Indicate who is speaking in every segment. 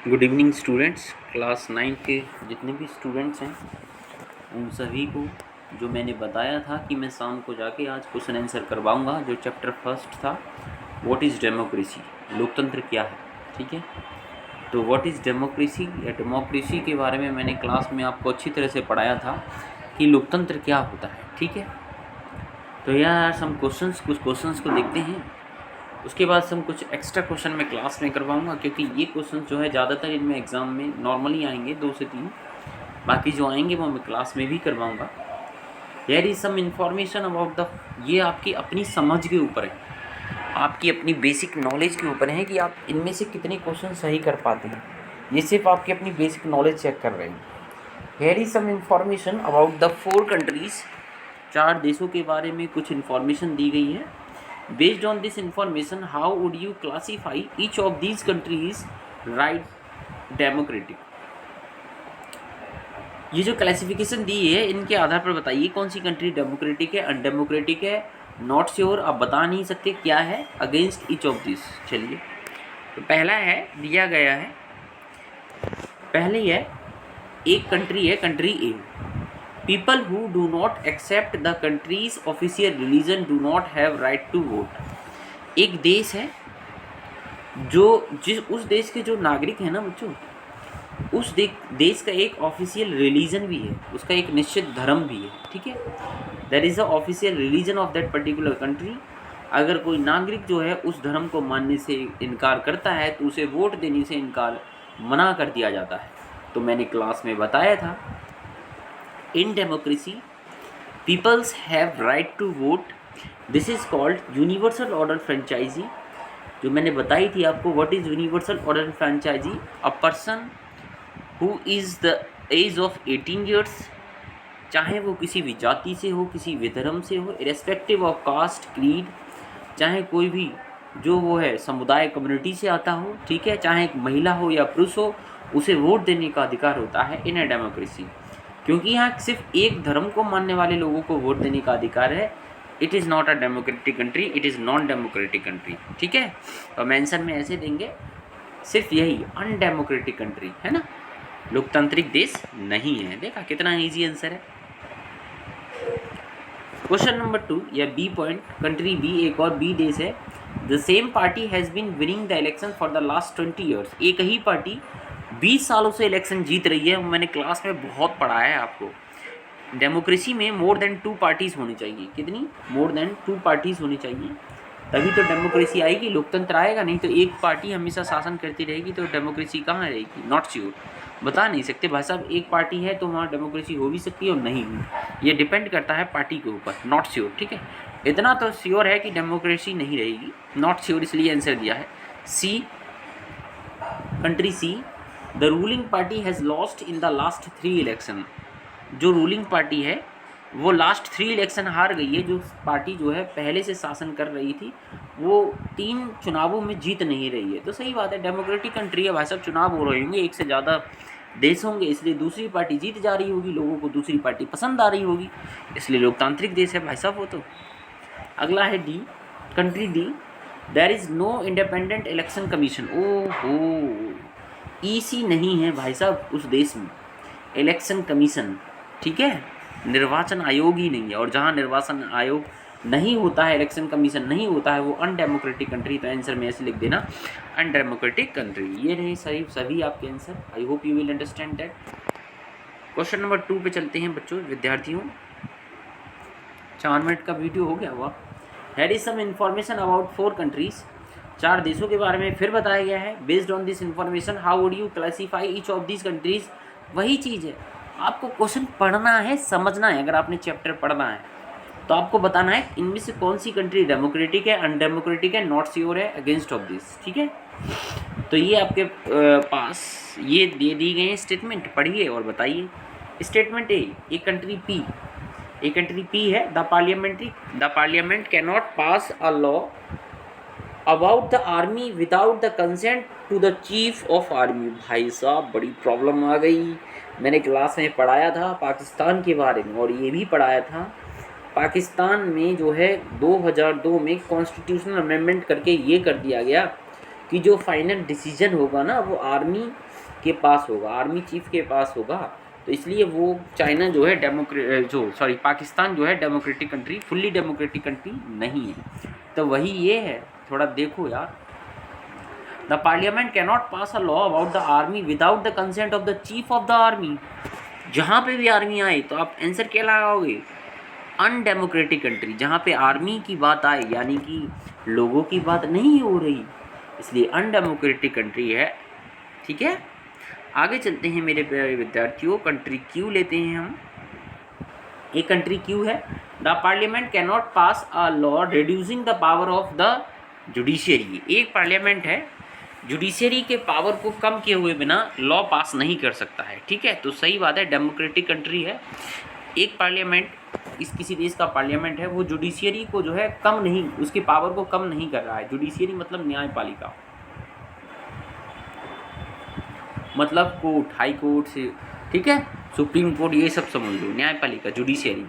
Speaker 1: Good evening students. Class 9 के जितने भी स्टूडेंट्स हैं उन सभी को जो मैंने बताया था कि मैं शाम को जाके आज क्वेश्चन आंसर करवाऊंगा, जो चैप्टर फर्स्ट था व्हाट इज़ डेमोक्रेसी, लोकतंत्र क्या है। ठीक है, तो व्हाट इज़ डेमोक्रेसी या डेमोक्रेसी के बारे में मैंने क्लास में आपको अच्छी तरह से पढ़ाया था कि लोकतंत्र क्या होता है। ठीक है, तो यार हम कुछ क्वेश्चंस को देखते हैं, उसके बाद हम कुछ एक्स्ट्रा क्वेश्चन मैं क्लास में करवाऊंगा, क्योंकि ये क्वेश्चन जो है ज़्यादातर इनमें एग्ज़ाम में नॉर्मली आएंगे 2 से 3, बाकी जो आएंगे वो मैं क्लास में भी करवाऊंगा। There is some information about the, ये आपकी अपनी समझ के ऊपर है, आपकी अपनी बेसिक नॉलेज के ऊपर है कि आप इनमें से कितने क्वेश्चन सही कर पाते हैं। ये सिर्फ आपकी अपनी बेसिक नॉलेज चेक कर रहे हैं। There is some information about the 4 countries, 4 देशों के बारे में कुछ इन्फॉर्मेशन दी गई है। Based on this information, how would you classify each of these countries right democratic? ये जो क्लासिफिकेशन दी है इनके आधार पर बताइए कौन सी कंट्री डेमोक्रेटिक है, अनडेमोक्रेटिक है, नॉट श्योर, आप बता नहीं सकते क्या है, अगेंस्ट ईच ऑफ दिस। चलिए, तो पहला है दिया गया है, पहले है एक कंट्री है, country A. People who do not accept the country's official religion do not have right to vote। एक देश है जो उस देश के जो नागरिक हैं ना बच्चों, उस देश का एक ऑफिशियल रिलीजन भी है, उसका एक निश्चित धर्म भी है। ठीक है, that is the official religion of that particular country. अगर कोई नागरिक जो है उस धर्म को मानने से इनकार करता है तो उसे वोट देने से मना कर दिया जाता है। तो मैंने क्लास में बताया था, in democracy peoples have right to vote, this is called universal order franchisee। जो मैंने बताई थी आपको, what is universal order franchisee? a person who is the age of 18 years, चाहे वो किसी भी जाति से हो, किसी भी धर्म से हो, irrespective of caste creed, चाहे कोई भी जो वो है समुदाय कम्युनिटी से आता हो, ठीक है, चाहे महिला हो या पुरुष हो, उसे वोट देने का अधिकार होता है इन ए डेमोक्रेसी। क्योंकि यहाँ सिर्फ एक धर्म को मानने वाले लोगों को वोट देने का अधिकार है। It is not a democratic country, it is non democratic country. ठीक है, तो मेंशन में ऐसे देंगे, सिर्फ यही अनडेमोक्रेटिक कंट्री है ना, लोकतांत्रिक देश नहीं है। देखा कितना ईजी आंसर है। क्वेश्चन नंबर 2 या बी पॉइंट, कंट्री बी एक और बी देश है। The same party has been winning the election for the last 20 years. एक ही पार्टी 20 सालों से इलेक्शन जीत रही है। मैंने क्लास में बहुत पढ़ाया है आपको, डेमोक्रेसी में मोर देन 2 पार्टीज़ होनी चाहिए। कितनी? मोर देन 2 पार्टीज़ होनी चाहिए, तभी तो डेमोक्रेसी आएगी, लोकतंत्र आएगा। नहीं तो एक पार्टी हमेशा शासन करती रहेगी तो डेमोक्रेसी कहाँ रहेगी? नॉट श्योर, बता नहीं सकते भाई साहब। एक पार्टी है तो वहाँ डेमोक्रेसी हो भी सकती है और नहीं हुई, ये डिपेंड करता है पार्टी के ऊपर। नॉट श्योर, ठीक है, इतना तो श्योर है कि डेमोक्रेसी नहीं रहेगी, नॉट श्योर इसलिए आंसर दिया है C, country C. The ruling party has lost in the last 3 election. जो रूलिंग पार्टी है वो लास्ट 3 इलेक्शन हार गई है। जो पार्टी जो है पहले से शासन कर रही थी वो 3 चुनावों में जीत नहीं रही है। तो सही बात है, डेमोक्रेटिक कंट्री है भाई साहब, चुनाव हो रहे होंगे, एक से ज़्यादा देश होंगे, इसलिए दूसरी पार्टी जीत जा रही होगी, लोगों को दूसरी पार्टी पसंद आ रही होगी, इसलिए लोकतांत्रिक देश है भाई साहब वो तो। अगला है D, country D. There is no independent election commission. ओहो, ईसी नहीं है भाई साहब उस देश में इलेक्शन कमीशन, ठीक है, निर्वाचन आयोग ही नहीं है। और जहाँ निर्वाचन आयोग नहीं होता है, इलेक्शन कमीशन नहीं होता है, वो अनडेमोक्रेटिक कंट्री। तो आंसर में ऐसे लिख देना, अनडेमोक्रेटिक कंट्री। ये रहे सभी आपके answer. I hope you will understand that. Question number 2 पे चलते हैं बच्चों, विद्यार्थियों। 4 मिनट का वीडियो हो गया हुआ। Had is some information about 4 countries, 4 देशों के बारे में फिर बताया गया है। Based on this information how would you classify each of this countries. वही चीज़ है, आपको क्वेश्चन पढ़ना है, समझना है। अगर आपने चैप्टर पढ़ना है तो आपको बताना है इनमें से कौन सी कंट्री डेमोक्रेटिक है, अनडेमोक्रेटिक है, नॉट श्योर है, अगेंस्ट ऑफ दिस। ठीक है, तो ये आपके पास ये दे दी गई है स्टेटमेंट, पढ़िए और बताइए। स्टेटमेंट ए, एक कंट्री पी, एक कंट्री पी है। The parliament can not pass a law about the army without the consent to the chief of army. भाई साहब बड़ी प्रॉब्लम आ गई। मैंने क्लास में पढ़ाया था पाकिस्तान के बारे में, और ये भी पढ़ाया था पाकिस्तान में जो है 2002 में कॉन्स्टिट्यूशनल अमेंडमेंट करके ये कर दिया गया कि जो फाइनल डिसीजन होगा ना वो आर्मी के पास होगा, आर्मी चीफ के पास होगा। तो इसलिए वो चाइना जो है पाकिस्तान जो है democratic country, fully democratic country नहीं है। तो वही ये है, थोड़ा देखो यार। The parliament cannot pass a law about the army without the consent of the chief of the army. जहाँ पे भी आर्मी आए तो आप आंसर क्या लगाओगे? Undemocratic country. जहाँ पे आर्मी की बात आए यानी कि लोगों की बात नहीं हो रही, इसलिए अनडेमोक्रेटिक कंट्री है। ठीक है, आगे चलते हैं मेरे प्यारे विद्यार्थियों। कंट्री क्यू लेते हैं हम। एक कंट्री क्यू है, the parliament can not pass a law reducing the power of the judiciary. एक पार्लियामेंट है, जुडिशियरी के पावर को कम किए हुए बिना लॉ पास नहीं कर सकता है। ठीक है, तो सही बात है, डेमोक्रेटिक कंट्री है। एक पार्लियामेंट, किसी देश का पार्लियामेंट है, वो जुडिशियरी को जो है कम नहीं, उसके पावर को कम नहीं कर रहा है। जुडिशियरी मतलब न्यायपालिका, मतलब कोर्ट, हाई कोर्ट से, ठीक है, सुप्रीम कोर्ट, ये सब समझ लो, न्यायपालिका, जुडिशियरी।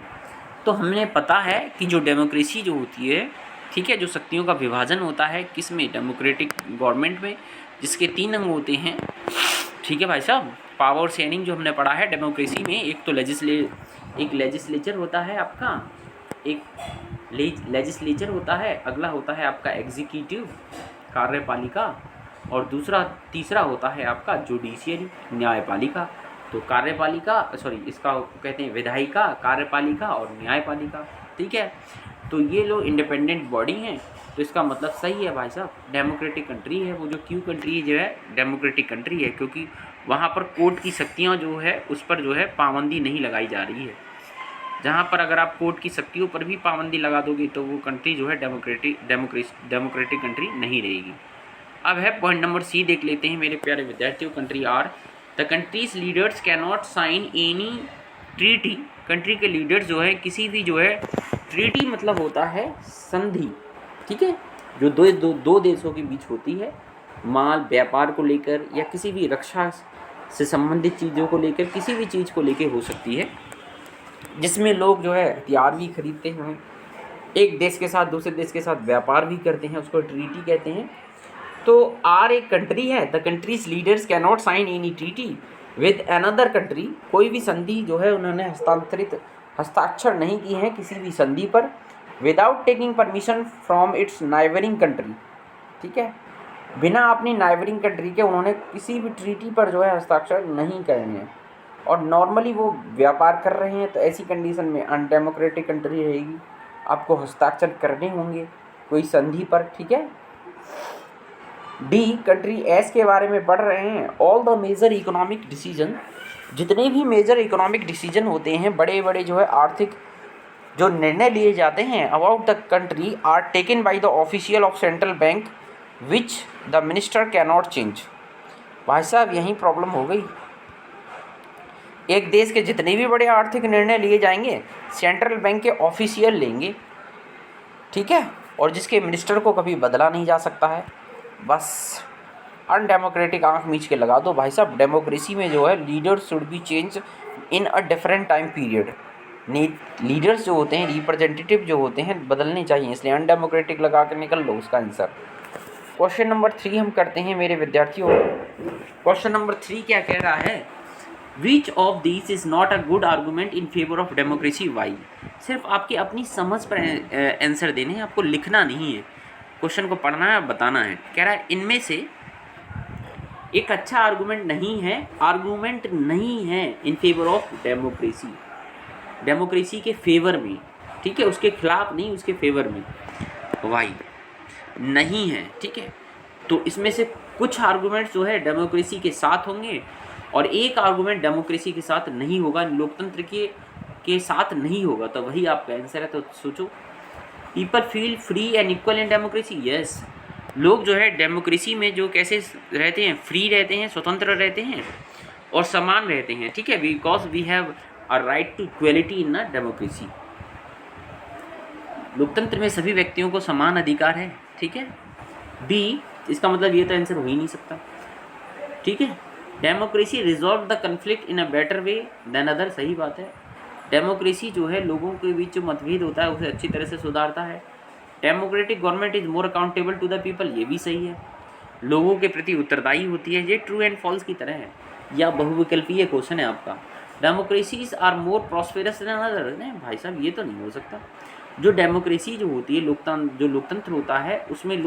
Speaker 1: तो हमने पता है कि जो डेमोक्रेसी जो होती है, ठीक है, जो शक्तियों का विभाजन होता है किसमें? डेमोक्रेटिक गवर्नमेंट में, जिसके 3 अंग होते हैं। ठीक है भाई साहब, पावर शेयरिंग जो हमने पढ़ा है डेमोक्रेसी में, एक तो लेजिस्लेचर होता है आपका, एक लेजिस्लेचर होता है, अगला होता है आपका एग्जीक्यूटिव, कार्यपालिका, और तीसरा होता है आपका जुडिशियरी, न्यायपालिका। तो कार्यपालिका, इसका कहते हैं विधायिका, कार्यपालिका और न्यायपालिका। ठीक है, तो ये लोग इंडिपेंडेंट बॉडी हैं। तो इसका मतलब सही है भाई साहब, डेमोक्रेटिक कंट्री है वो। जो क्यू कंट्री जो है डेमोक्रेटिक कंट्री है, क्योंकि वहाँ पर कोर्ट की शक्तियाँ जो है उस पर जो है पाबंदी नहीं लगाई जा रही है। जहाँ पर अगर आप कोर्ट की शक्तियों पर भी पाबंदी लगा दोगे तो वो कंट्री जो है डेमोक्रेटिक कंट्री नहीं रहेगी। अब है पॉइंट नंबर सी, देख लेते हैं मेरे प्यारे विद्यार्थियों। Country R, the countries leaders can not sign any treaty. Country के लीडर्स जो है किसी भी जो है ट्रीटी मतलब होता है संधि, ठीक है, जो दो देशों के बीच होती है, माल व्यापार को लेकर या किसी भी रक्षा से संबंधित चीज़ों को लेकर, किसी भी चीज़ को लेकर हो सकती है, जिसमें लोग जो है हथियार भी खरीदते हैं, एक देश के साथ दूसरे देश के साथ व्यापार भी करते हैं, उसको ट्रीटी कहते हैं। तो आर एक कंट्री है, the countries leaders can not sign any treaty with another country. कोई भी संधि जो है उन्होंने हस्ताक्षर नहीं की है किसी भी संधि पर, without taking permission from its neighbouring country. ठीक है, बिना अपनी नाइबरिंग कंट्री के उन्होंने किसी भी ट्रीटी पर जो है हस्ताक्षर नहीं करने हैं, और नॉर्मली वो व्यापार कर रहे हैं, तो ऐसी कंडीशन में अनडेमोक्रेटिक कंट्री रहेगी, आपको हस्ताक्षर करने होंगे कोई संधि पर। ठीक है, डी कंट्री एस के बारे में पढ़ रहे हैं। All the major economic decision, जितने भी मेजर इकोनॉमिक डिसीजन होते हैं, बड़े बड़े जो है आर्थिक जो निर्णय लिए जाते हैं about the country, are taken by the official of central bank which the minister can not change. भाई साहब यही प्रॉब्लम हो गई, एक देश के जितने भी बड़े आर्थिक निर्णय लिए जाएंगे सेंट्रल बैंक के ऑफिशियल लेंगे, ठीक है, और जिसके मिनिस्टर को कभी बदला नहीं जा सकता है। बस अनडेमोक्रेटिक आंख मीच के लगा दो भाई साहब। डेमोक्रेसी में जो है leaders should be change in a different time period. Leaders जो होते हैं, रिप्रेजेंटेटिव जो होते हैं, बदलने चाहिए, इसलिए अनडेमोक्रेटिक लगा कर निकल लो उसका आंसर। क्वेश्चन नंबर 3 हम करते हैं मेरे विद्यार्थियों। क्वेश्चन नंबर 3 क्या कह रहा है? Which of this is not a good argument in favour of democracy, why. सिर्फ आपकी अपनी समझ पर आंसर देने हैं, आपको लिखना नहीं है, क्वेश्चन को पढ़ना है, बताना है। कह रहा है इनमें से एक अच्छा आर्गूमेंट नहीं है इन फेवर ऑफ डेमोक्रेसी, डेमोक्रेसी के फेवर में, ठीक है, उसके खिलाफ नहीं, उसके फेवर में, वाई नहीं है। ठीक है, तो इसमें से कुछ आर्गूमेंट जो है डेमोक्रेसी के साथ होंगे और एक आर्गूमेंट डेमोक्रेसी के साथ नहीं होगा, लोकतंत्र के साथ नहीं होगा, तो वही आपका आंसर है। तो सोचो, people feel free and equal in democracy, yes. लोग जो है डेमोक्रेसी में जो कैसे रहते हैं, फ्री रहते हैं, स्वतंत्र रहते हैं और समान रहते हैं। ठीक है, because we have a right to equality in a democracy. लोकतंत्र में सभी व्यक्तियों को समान अधिकार है। ठीक है, बी, इसका मतलब ये तो आंसर हो ही नहीं सकता। ठीक है, democracy resolve the conflict in a better way than other, सही बात है। डेमोक्रेसी जो है लोगों के बीच जो मतभेद होता है उसे अच्छी तरह से सुधारता है। Democratic government is more accountable to the people, ये भी सही है। लोगों के प्रति उत्तरदायी होती है। ये ट्रू एंड फॉल्स की तरह है, या बहुविकल्पीय क्वेश्चन है आपका। Democracies are more prosperous than other, नहीं भाई साहब ये तो नहीं हो सकता। जो डेमोक्रेसी जो होती है, जो लोकतंत्र होता है, उसमें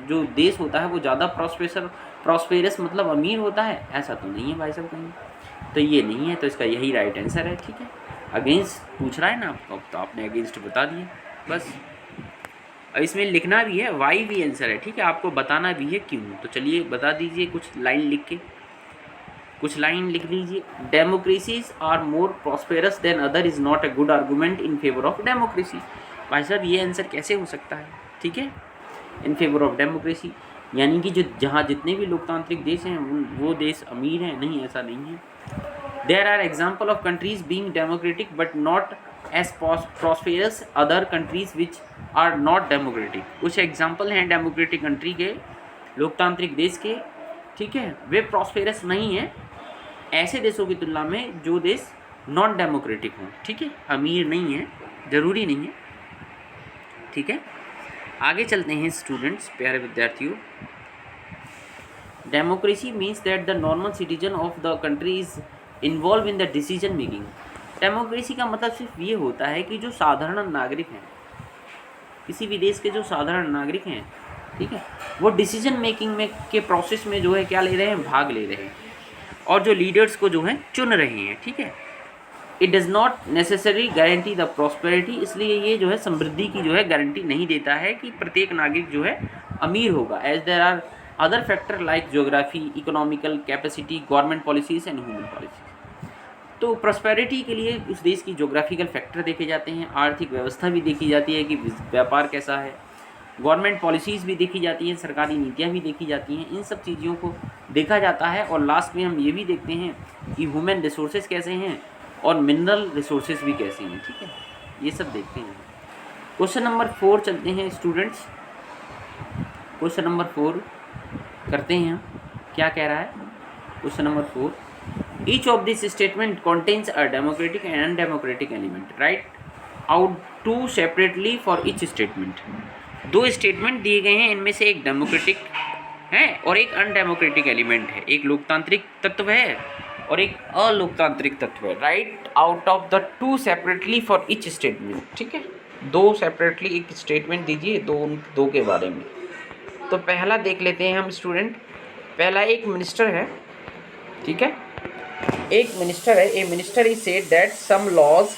Speaker 1: जो देश होता है वो ज़्यादा प्रॉस्पेरस मतलब अमीर होता है, ऐसा तो नहीं है भाई साहब कहीं। तो ये नहीं है, तो इसका यही राइट आंसर है। ठीक है, अगेंस्ट पूछ रहा है ना आपको, तो आपने अगेंस्ट बता दिया बस। अब इसमें लिखना भी है, वाई भी आंसर है। ठीक है, आपको बताना भी है क्यों। तो चलिए बता दीजिए कुछ लाइन लिख के, कुछ लाइन लिख लीजिए। Democracies are more prosperous than other is not a good argument in favour of democracy. भाई साहब ये आंसर कैसे हो सकता है? ठीक है, इन फेवर ऑफ डेमोक्रेसी, यानी कि जो जहाँ जितने भी लोकतांत्रिक देश हैं वो देश अमीर हैं? नहीं, ऐसा नहीं है। There are example of countries being democratic but not as prosperous other countries which are not democratic. कुछ एग्जाम्पल हैं डेमोक्रेटिक कंट्री के, लोकतांत्रिक देश के। ठीक है, वे प्रॉस्पेरस नहीं हैं ऐसे देशों की तुलना में जो देश नॉन डेमोक्रेटिक हों। ठीक है, अमीर नहीं है, ज़रूरी नहीं है। ठीक है, आगे चलते हैं स्टूडेंट्स, प्यारे विद्यार्थियों। Democracy means that the normal citizen of the country is involve in the decision making. Democracy का मतलब सिर्फ ये होता है कि जो साधारण नागरिक हैं, किसी भी देश के जो साधारण नागरिक हैं, ठीक है, वो डिसीजन मेकिंग में के प्रोसेस में जो है क्या ले रहे हैं, भाग ले रहे हैं, और जो लीडर्स को जो है चुन रहे हैं। ठीक है, it does not necessary guarantee the prosperity, इसलिए ये जो है समृद्धि की जो है गारंटी नहीं देता है कि प्रत्येक नागरिक जो है अमीर होगा। As there are other factor like geography, economical capacity, government policies and human policies. तो प्रॉस्पेरिटी के लिए उस देश की ज्योग्राफिकल फैक्टर देखे जाते हैं, आर्थिक व्यवस्था भी देखी जाती है कि व्यापार कैसा है, गवर्नमेंट पॉलिसीज़ भी देखी जाती हैं, सरकारी नीतियाँ भी देखी जाती हैं, इन सब चीज़ों को देखा जाता है। और लास्ट में हम ये भी देखते हैं कि ह्यूमन रिसोर्सेज कैसे हैं और मिनरल रिसोर्सेज भी कैसे हैं। ठीक है, ये सब देखते हैं। क्वेश्चन नंबर 4 चलते हैं स्टूडेंट्स। क्वेश्चन नंबर 4 करते हैं, क्या कह रहा है question number 4। Each of this statement contains a democratic and undemocratic element, right out to separately for each statement. दो स्टेटमेंट दिए गए हैं, इनमें से एक डेमोक्रेटिक है और एक अनडेमोक्रेटिक एलिमेंट है, एक लोकतांत्रिक तत्व है और एक अलोकतांत्रिक तत्व है। Right out of the two separately for each statement. ठीक है, दो सेपरेटली एक स्टेटमेंट दीजिए दो के बारे में। तो पहला देख लेते हैं हम स्टूडेंट। पहला एक मिनिस्टर है, ठीक है, एक मिनिस्टर है। A minister is said that some laws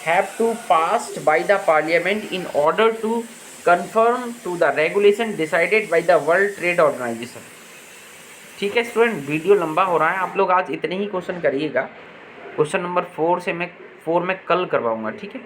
Speaker 1: have to passed by the parliament in order to confirm to the regulation decided by the World Trade Organization. ठीक है स्टूडेंट, वीडियो लंबा हो रहा है, आप लोग आज इतने ही क्वेश्चन करिएगा। क्वेश्चन नंबर 4 से मैं कल करवाऊंगा। ठीक है।